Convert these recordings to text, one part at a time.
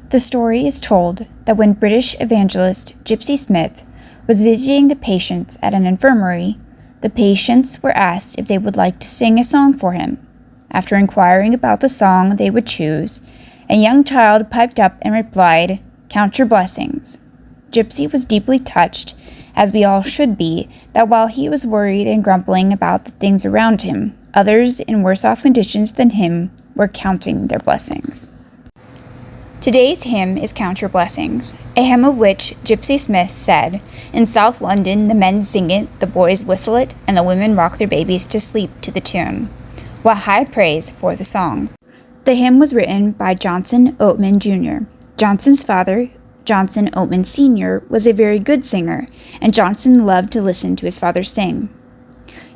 The story is told that when British evangelist Gypsy Smith was visiting the patients at an infirmary, the patients were asked if they would like to sing a song for him. After inquiring about the song they would choose, a young child piped up and replied, "Count your blessings." Gypsy was deeply touched, as we all should be, that while he was worried and grumbling about the things around him, others in worse off conditions than him were counting their blessings. Today's hymn is Count Your Blessings, a hymn of which Gypsy Smith said, "In South London the men sing it, the boys whistle it, and the women rock their babies to sleep to the tune." What high praise for the song. The hymn was written by Johnson Oatman Jr. Johnson's father, Johnson Oatman Sr., was a very good singer, and Johnson loved to listen to his father sing.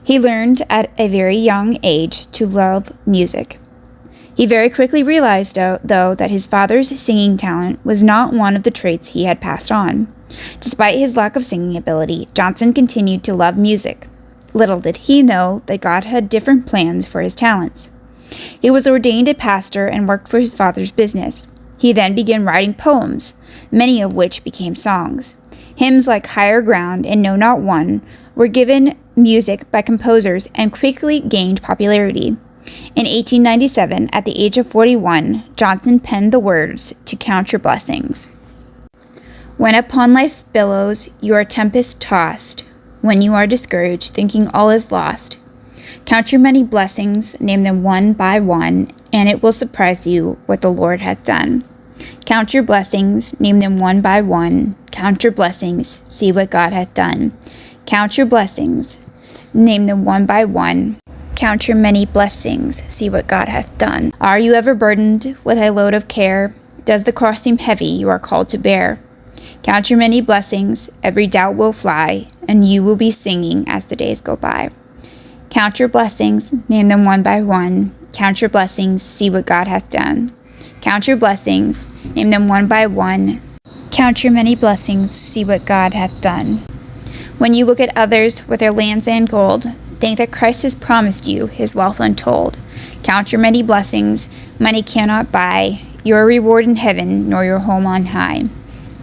He learned at a very young age to love music. He very quickly realized, though, that his father's singing talent was not one of the traits he had passed on. Despite his lack of singing ability, Johnson continued to love music. Little did he know that God had different plans for his talents. He was ordained a pastor and worked for his father's business. He then began writing poems, many of which became songs. Hymns like Higher Ground and Know Not One were given music by composers and quickly gained popularity. In 1897, at the age of 41, Johnson penned the words to Count Your Blessings. When upon life's billows you are tempest tossed, when you are discouraged, thinking all is lost, count your many blessings, name them one by one, and it will surprise you what the Lord hath done. Count your blessings, name them one by one, count your blessings, see what God hath done. Count your blessings, name them one by one, count your many blessings, see what God hath done. Are you ever burdened with a load of care? Does the cross seem heavy you are called to bear? Count your many blessings, every doubt will fly, and you will be singing as the days go by. Count your blessings, name them one by one, count your blessings, see what God hath done. Count your blessings, name them one by one, count your many blessings, see what God hath done. When you look at others with their lands and gold, think that Christ has promised you his wealth untold. Count your many blessings, money cannot buy your reward in heaven nor your home on high.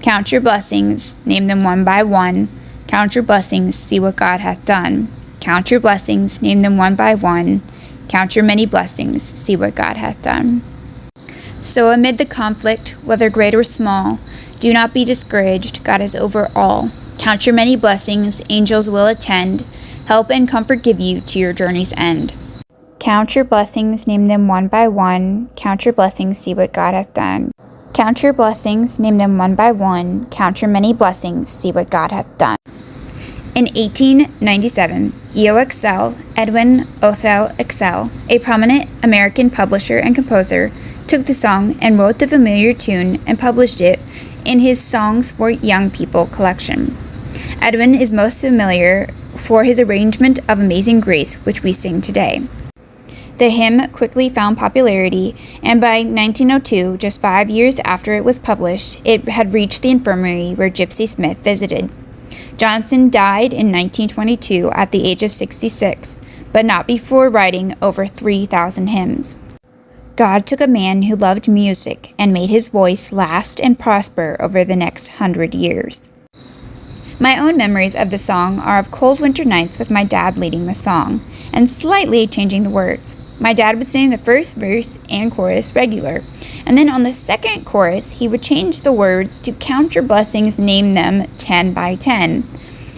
Count your blessings, name them one by one, count your blessings, see what God hath done. Count your blessings, name them one by one, count your many blessings, see what God hath done. So amid the conflict, whether great or small, do not be discouraged, God is over all. Count your many blessings, angels will attend, help and comfort give you to your journey's end. Count your blessings, name them one by one, count your blessings, see what God hath done. Count your blessings, name them one by one, count your many blessings, see what God hath done. In 1897, EOXL, Edwin Othell Excel, a prominent American publisher and composer, took the song and wrote the familiar tune and published it in his Songs for Young People collection. Edwin is most familiar for his arrangement of Amazing Grace, which we sing today. The hymn quickly found popularity, and by 1902, just 5 years after it was published, it had reached the infirmary where Gypsy Smith visited. Johnson died in 1922 at the age of 66, but not before writing over 3,000 hymns. God took a man who loved music and made his voice last and prosper over the next 100 years. My own memories of the song are of cold winter nights with my dad leading the song, and slightly changing the words. My dad would sing the first verse and chorus regular, and then on the second chorus, he would change the words to count your blessings, name them 10 by 10.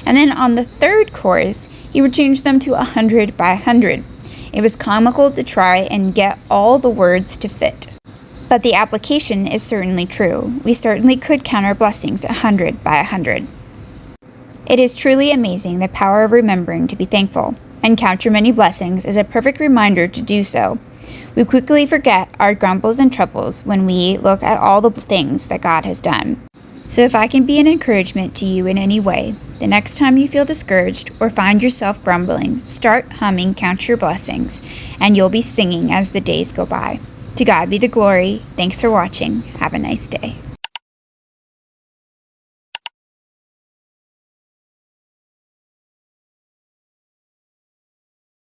And then on the third chorus, he would change them to 100 by 100. It was comical to try and get all the words to fit. But the application is certainly true. We certainly could count our blessings 100 by 100. It is truly amazing the power of remembering to be thankful, and count your many blessings is a perfect reminder to do so. We quickly forget our grumbles and troubles when we look at all the things that God has done. So if I can be an encouragement to you in any way, the next time you feel discouraged or find yourself grumbling, start humming Count Your Blessings, and you'll be singing as the days go by. To God be the glory. Thanks for watching. Have a nice day.